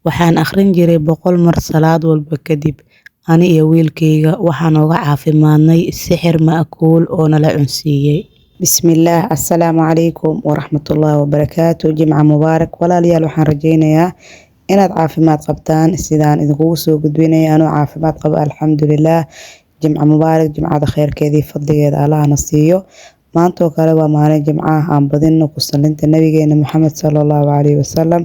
Waxaan akhrin jiray 100 mar salaad walba kadib. Ani iyo wiilkayga waxaan uga caafimaadnay sixir ma'kuul oo nala cunsiiyey. Bismillaah, assalaamu calaykum waraxmatullaahi wabarakaatu. Jimca mubaarak. Walaalayaal, waxaan rajaynayaa inaad caafimaad qabtaan sidaan idinkugu soo gudbinaya anoo caafimaad qaba alxamdulillaah. Jimca mubaarak, jimcada khayrkeedii fadligeeda Allahna siiyo. maanta oo kale waa maalin jimca ah aan badino ku salinta nabigeena Muhammad sallallahu alayhi wasallam.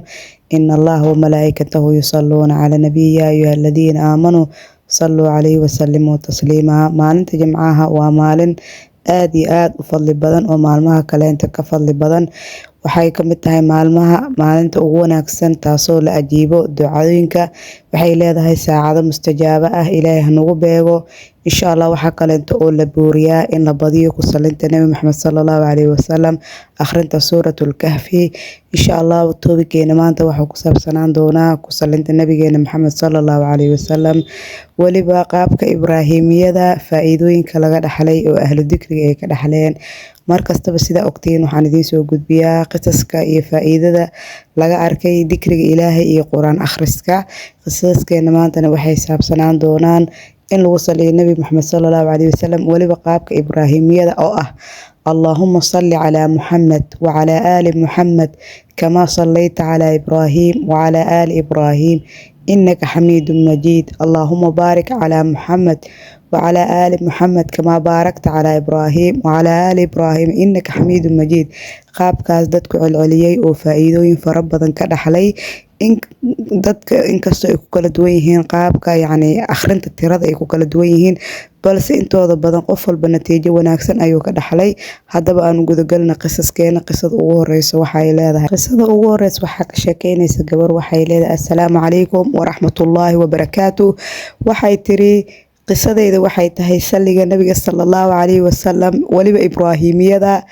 inna Allaha wa malaa'ikatahu yusalluna ala nabiyyi ya ayyuhalladhina aamanu sallu alayhi wa sallimu tasliima. maalinta jimcaha waa maalin aad iyo aad u fadli badan oo maalmaha kale inta ka fadli badan. waxay ka mid tahay maalinta ugu wanaagsan taasoo la ajiibo ducooyinka. waxay leedahay saacado mustajaaba ah. Ilaahay ha nagu beego insha Allah. waxa kale oo la booriyaa in la badiyo ku salinta nabi Muhammad sallallahu alayhi wasallam, akhrinta suuratul kahfi. insha Allah toobikeena maanta waxa ku saabsanaan doonaa ku salinta nabigeena Muhammad sallallahu alayhi wasallam, waliba qaabka ibraahimiyada, faa'iidooyinka laga dhaxlay oo ahlu dhikriga ay ka dhaxleen. markastaba sida ogtiin waxaan idiin soo gudbiyaa qisaska iyo faa'iidada laga arkay dhikriga Ilaahay iyo Quraan akhriska. qisaskeena maantana waxay saabsanaan doonaan in lagu saliyo nabi Muhammad sallallahu alayhi wasallam, waliba qaabka ibraahimiyada oo ah Allahumma salli ala Muhammad wa ala ali Muhammad kama sallaita ala Ibrahim wa ala ali Ibrahim innaka Hamidum Majid. Allahumma barik ala Muhammad وعلى آل محمد كما باركت على إبراهيم وعلى آل إبراهيم إنك حميد مجيد. qaabkaas dadku celceliyay oo faa'iidooyin fara badan ka dhaxlay. dadka inkastoo ay ku kala duwan yihiin qaabka akhrinta tirada ay ku kala duwan yihiin, balse intooda badan qof walba natiijo wanaagsan ayuu ka dhaxlay. haddaba aan gudagalna qisaskeena. qisada ugu horeysa waxay leedahay waxaa ka sheekeynaysa gabar. waxay leedahay assalaamu calaykum waraxmatullaahi wabarakaatu. waxay tiri qisadeyda waxay tahay saliga nabiga sallallahu alayhi wasallam, waliba ibraahimiyada,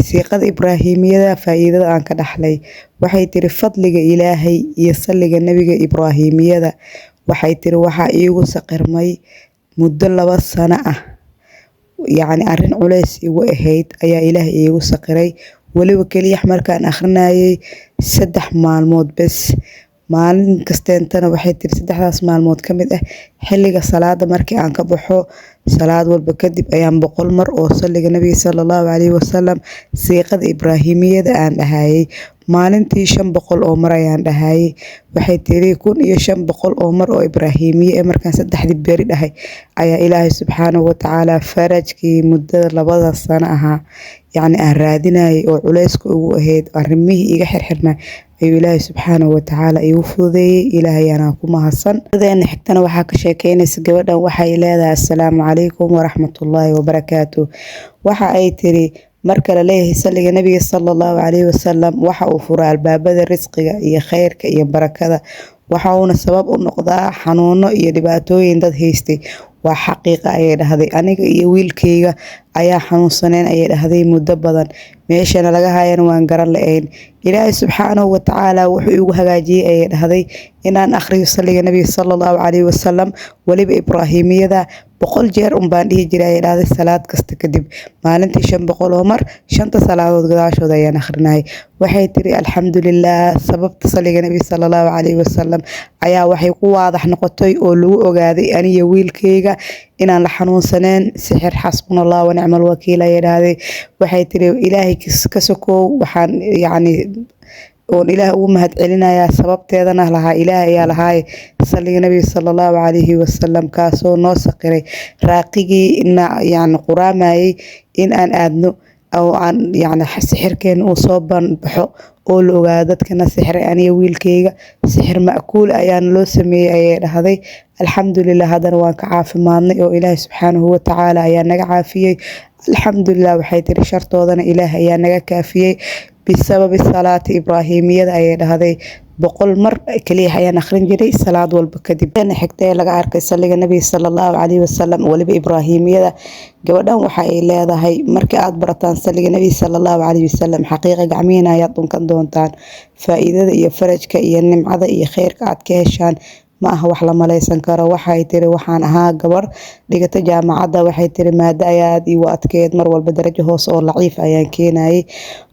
siiqada ibraahimiyada faa'iidada aan ka dhaxlay. waxay tiri fadliga Ilaahay iyo saliga nabiga ibraahimiyada. waxay tiri waxa iigu saqirmay muddo 2 sano ah. arrin culays igu ahayd ayaa Ilaahay iigu saqiray, waliba kaliya markaan akhrinayay 3 maalmood bas. maalin kasteentana waxay tiri 3daas maalmood ka mid ah xilliga salaada markii aan ka baxo salaad walba kadib ayaan 100 mar oo saliga nabiga sallallahu alayhi wasallam siiqada ibraahimiyada aan dhahayay. maalintii 500 oo mar ayaan dhahayay. waxay tiri 1500 oo mar oo ibraahimiye markaan 3 beeri dhahay ayaa Ilaahay subxaanahu wa ta'ala farajkii muddada 2 sano ahaa aan raadinayay oo culayska ugu ahayd arrimihii iga xirxirnaa ayuu Ilaahay subxaanahu wa ta'ala igu fududeeyay. Ilaahay ana ku mahadsan. Dadana xigtana waxaa ka sheekeynaysa gabadhan. waxay leedahay assalaamu calaykum waraxmatullaahi wabarakaatu. waxa ay tiri marka la leeyahay saliga nabiga sallallahu alayhi wasallam waxa uu furaa albaabada risqiga iyo khayrka iyo barakada. waxa uuna sabab u noqdaa xanuuno iyo dhibaatooyin dad haystay. waa xaqiiqa ayay dhahday. aniga iyo wiilkayga ayaa xanuunsaneen ayay dhahday muddo badan. meeshana laga haayana waan garan la'ayn. Ilaahay subxaanahu wa ta'ala wuxuu igu hagaajiyay ayay dhahday inaan akhriyo saliga nabiga sallallahu alayhi wasallam, waliba ibraahimiyada 100 jeer baan dhihi jiray ayay dhahday salaad kasta kadib. maalintii 500 oo mar 5 salaadood gadaashooda ayaan akhrinayay. waxay tiri alxamdulillaah sababta saliga nabiga sallallahu alayhi wasallam ayaa waxay ku waadax noqotay oo lagu ogaaday aniga wiilkayga inaan la xanuunsaneen sixir. xasbunallahu wa ni'mal wakiil ayay dhahday. waxay tiri Ilaahay ka sokow waxaan oon Ilaahay ugu mahad celinayaa sababteedana lahaa Ilaahay ayaa lahaay saliga nabiga sallallahu alayhi wasallam kaasoo noo saqiray raaqigii quraamayay in aan aadno oo aan sixirkeena uu soo banbaxo oo la ogaado dadkana sixray. aniga wiilkayga sixir ma'kuul ayaan loo sameeyay ayay dhahday. alxamdulillaah haddana waan ka caafimaadnay oo Ilaahay subxaanahu wa ta'ala ayaa naga caafiyay. alxamdulillaah waxay tiri shartoodana Ilaahay ayaa naga kaafiyay بسبب صلاة إبراهيمية ayay dhahday. 100 mar kaliya ayaan akhrin jiray salaad walba kadib. tan xigtay laga arkay saliga nabiga sallallahu alayhi wasallam waliba ibraahimiyada. gabadhan waxa ay leedahay markii aad barataan saliga nabiga sallallahu alayhi wasallam xaqiiqa gacmiina ayaad dunkan doontaan faa'iidada iyo farajka iyo nimcada iyo khayrka aad ka heshaan ma aha wax la maleysan karo. Waxay tiri waxaan ahaa gabar dhigata jaamacadda, waxay tiri maada ayaa aad iigu adkeed, mar walba darajo hoose oo laciif ayaan keenayay.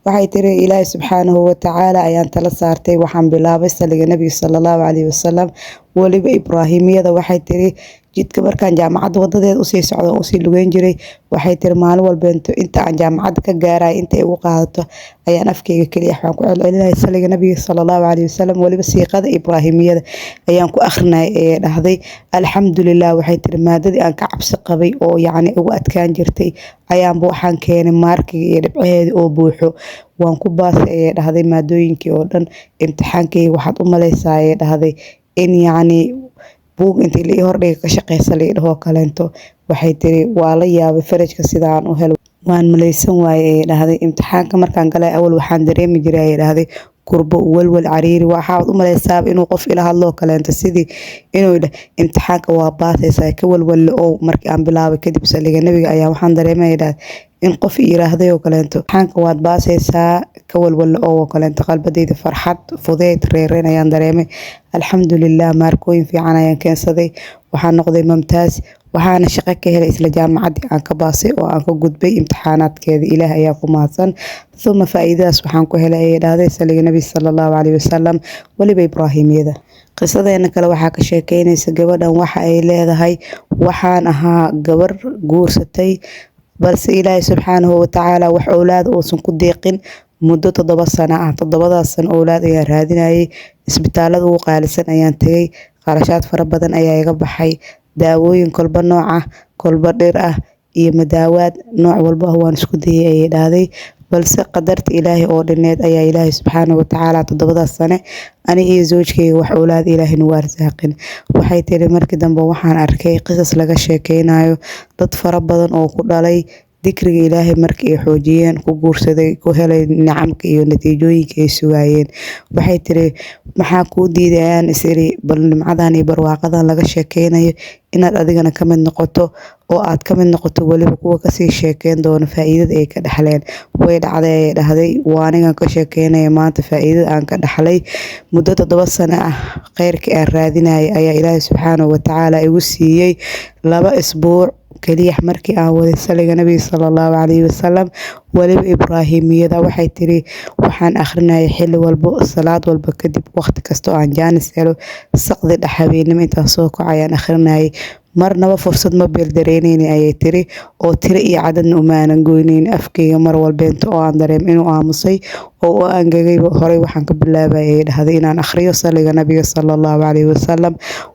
waxay tiri ilaahay subxaanahu watacaala ayaan tala saartay, waxaan bilaabay saliga nabiga sallallahu calayhi wasallam waliba ibraahimiyada. waxay tiri jidka markaan jaamacadda wadadeeda usii socdo usii lugeyn jiray, waxay tiri maalin walba inta aan jaamacadda ka gaaray inta ay ugu qaadato ayaan afkeyga kaliya waxaan ku celcelinayay saliga nabiga sallallahu calayhi wasallam waliba siiqada ibraahimiyada ayaan ku akhrinayay ee dhahday alxamdulilah. waxay tiri maadadii aan ka cabsi qabay oo yacni ugu adkaan jirtay ayaanba waxaan keenay maarkiga iyo dhibcaheeda oo buuxo, waan ku baasay ayay dhahday maadooyinkii oo dhan. imtixaankeyga waxaad u maleysaa ayay dhahday in yacni buug intii la ii hordhiga ka shaqeysa la ii dhahoo kaleento. waxay tiri waa la yaabay farajka sidaan u helo, waan maleysan waayey ayay dhahday. imtixaanka markaan galay awal waxaan dareemi jiray ayay dhahday kurbo walwal cariiri, waxaad u maleysaaba inuu qof ila hadloo kaleento sidii inuu imtixaanka waa baasaysaa ka walwalle. oo markii aan bilaabay kadib saliga nabiga ayaa waxaan dareemay ayay dhahday in qof yiraahday oo kaleento imtixaanka waad baasaysaa ka walwalle oo kaleento. qalbadeyda farxad fudeyd reereen ayaan dareemay. alxamdulilah maarkooyin fiican ayaan keensaday, waxaan noqday mumtaaz, waxaana shaqo ka helay isla jaamacaddii aan ka baasay oo aan ka gudbay imtixaanaadkeeda. ilaah ayaa ku mahadsan. uma faa'iidadaas waxaan ku helay ayay dhahday saliga nabi sallallahu calayhi wasallam waliba ibraahimiyada. qisadeena kale waxaa ka sheekeynaysa gabadhan, waxa ay leedahay waxaan ahaa gabar guursatay balse ilaahay subxaanahu watacaala wax owlaad uusan ku deeqin muddo 7 sano ah. 7daas sano owlaad ayaan raadinayay, isbitaalada ugu qaalisan ayaan tagay, qarashaad fara badan ayaa iga baxay, daawooyin kolba nooc ah kolba dhir ah iyo madaawaad nooc walba waan isku dayay ayay dhahday. balse qadarta ilaahay oo dhineed ayaa ilaahay subxaanahu watacaala 7daas sane aniga iyo zawjkeyga wax owlaad ilaahay nagu arsaaqin. waxay tiri markii dambe waxaan arkay qisas laga sheekeynayo dad fara badan oo ku dhalay dikriga ilaahay markii ay xoojiyeen, ku guursaday, ku helay nicamka iyo natiijooyinka ay sugayeen. waxay tiri maxaa kuu diidayaan isiri bal nimcadan iyo barwaaqadan laga sheekeynayo inaad adigana ka mid noqoto oo aad ka mid noqoto waliba kuwa kasii sheekeyn doono faa'iidada ay ka dhaxleen. way dhacday ayay dhahday, waa anigan ka sheekeynaya maanta faa'iidada aan ka dhaxlay muddo 7 sano ah. khayrkii aan raadinayay ayaa ilaahay subxaanahu watacaala igu siiyey 2 isbuuc kaliya markii aan waday saliga nabiga sallallahu calayhi wasallam waliba ibraahimiyada. waxay tiri waxaan akhrinayay xilli walbo, salaad walba kadib, waqti kasta oo aan jaanis helo, saqdi dhex habeenimo intaan soo kaco ayaan akhrinayay. marnaba fursad ma beeldareyneyni ayay tiri oo tiro iyo cadadna umaanan goyneyni. afkeyga mar walbeento oo aan dareem inuu aamusay oo u angagayba horey waxaan ka bilaabay ayay dhahday inaan akhriyo saliga nabiga sallallahu calayhi wasallam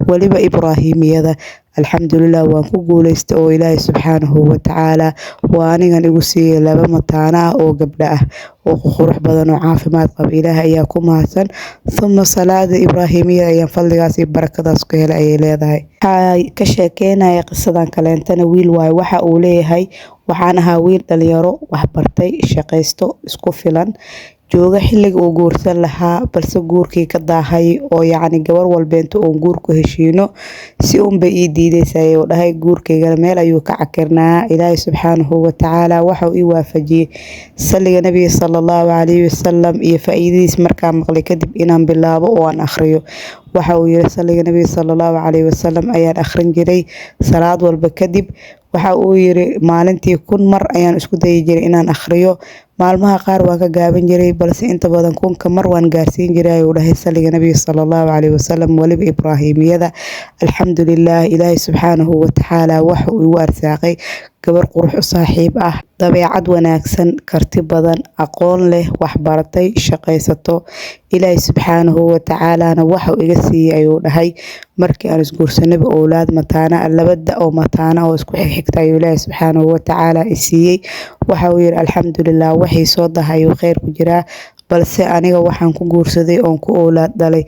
waliba ibraahimiyada. alxamdulilah waan ku guuleystay oo ilaahay subxaanahu watacaala waa anigan igu siiyey 2 mataana ah oo gabdho ah oo qurux badan oo caafimaad qaba. ilaahay ayaa ku mahadsan. uma salaada ibraahimiyada ayaan fadligaas iyo barakadaas ku helay ayay leedahay. waxay ka sheekeynaya qisadan kaleentana wiil waaye, waxa uu leeyahay waxaan ahaa wiil dhalinyaro wax bartay, shaqaysto, isku filan, jooga xilliga uu guursan lahaa balse guurkii ka daahay oo yacni gabar walbeento oon guur ku heshiino si unba ii diidaysay oo dhahay guurkaygana meel ayuu ka cakirnaa. ilaahay subxaanahu watacaala waxau ii waafajiyey saliga nabiga sallallahu calayhi wasallam iyo faa'iidadiis markaan maqlay kadib inaan bilaabo oo aan akhriyo. waxa uu yiri saliga nabiga sallallahu calayhi wasallam ayaan akhrin jiray salaad walba kadib. waxa uu yiri maalintii 1000 mar ayaan isku dayi jiray inaan akhriyo, maalmaha qaar waan ka gaaban jiray balse inta badan 1000 mar waan gaarsiin jiray ayuu dhahay saliga nabiga sallallahu calayhi wasallam waliba ibraahimiyada. alxamdulilah ilaahay subxaanahu watacaala waxa uu igu arsaaqay gabar qurux u saaxiib ah, dabeecad wanaagsan, karti badan, aqoon leh, wax baratay, shaqaysato. ilaahay subxaanahu watacaalana waxa uu iga siiyey ayuu dhahay markii aan isguursanaba owlaad mataana 2 oo mataana oo isku xigta ayuu ilaahay subxaanahu watacaala i siiyey. waxa uu yiri alxamdulilah waxay soo dahay ayuu khayr ku jiraa balse aniga waxaan ku guursaday oon ku owlaad dhalay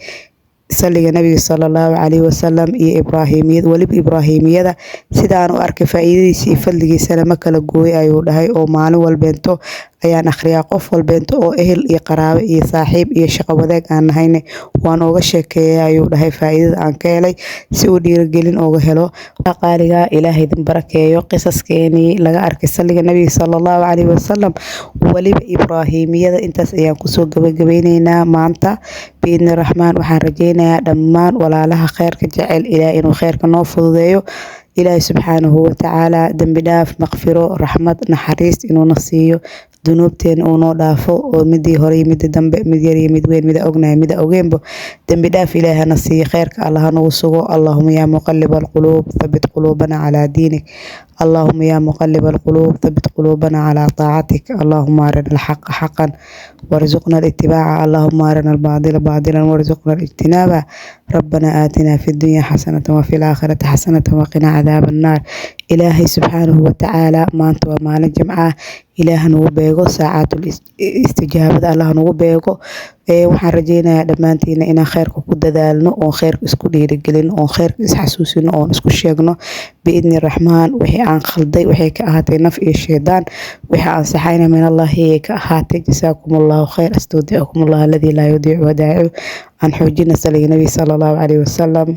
saliga nabiga sallallahu calayhi wasallam iyo ibraahimiyada waliba ibraahimiyada. sidaan u arkay faa'iidadiisa iyo fadligiisana ma kala gooy ayuu dhahay oo maalin walbeento ayaan akhriyaa. Qof walbeento oo ehel iyo qaraabo iyo saaxiib iyo shaqo wadaag aan nahayne waan ooga sheekeeyaa ayuu dhahay faa'iidada aan ka helay si uu dhiirigelin ooga helo. qaaliga ilaahay idin barakeeyo. qisaskeeni laga arkay saliga nabiga sallallahu alayhi wasallam waliba ibraahimiyada intaas ayaan kusoo gabagabeyneynaa maanta biidni raxmaan. waxaan rajeynayaa dhammaan walaalaha khayrka jecel ilaahay inuu khayrka noo fududeeyo. ilaahay subxaanahu watacaala dembi dhaaf, maqfiro, raxmad, naxariis inuu na siiyo. dunuubteena uu noo dhaafo oo midii hore iyo midii dambe, mid yar iyo mid weyn, mida ognahay mida ogeenbo dembi dhaaf ilaahay hana siiyo. khayrka allah nagu sugo. allahuma yaa muqalib alquluub thabbit quluubana calaa diinik. اللهم يا مقلب القلوب ثبت قلوبنا على طاعتك. اللهم أرنا الحق حقا وارزقنا الاتباع. اللهم أرنا الباطل باطلا وارزقنا الاجتناب. ربنا آتنا في الدنيا حسنة وفي الآخرة حسنة وقنا عذاب النار. إلهي سبحانه وتعالى ما أنت وما الجمعة إله نو بيغو ساعات الاستجابة الله نو بيغو. waxaan rajeynayaa dhammaantiina inaan khayrka ku dadaalno oo khayrka isku dhiirigelino oo khayrka isxasuusino oo isku sheegno biidni raxmaan. wixii aan khalday waxay ka ahaatay naf iyo shaydaan, wixii aan saxayna min allahi ka ahaatay. jasaakumullahu khayr. astawdicukumullah alladii laa yudiicu wadaa'icu. aan xoojina saliga nabi sallallahu alayhi wasallam.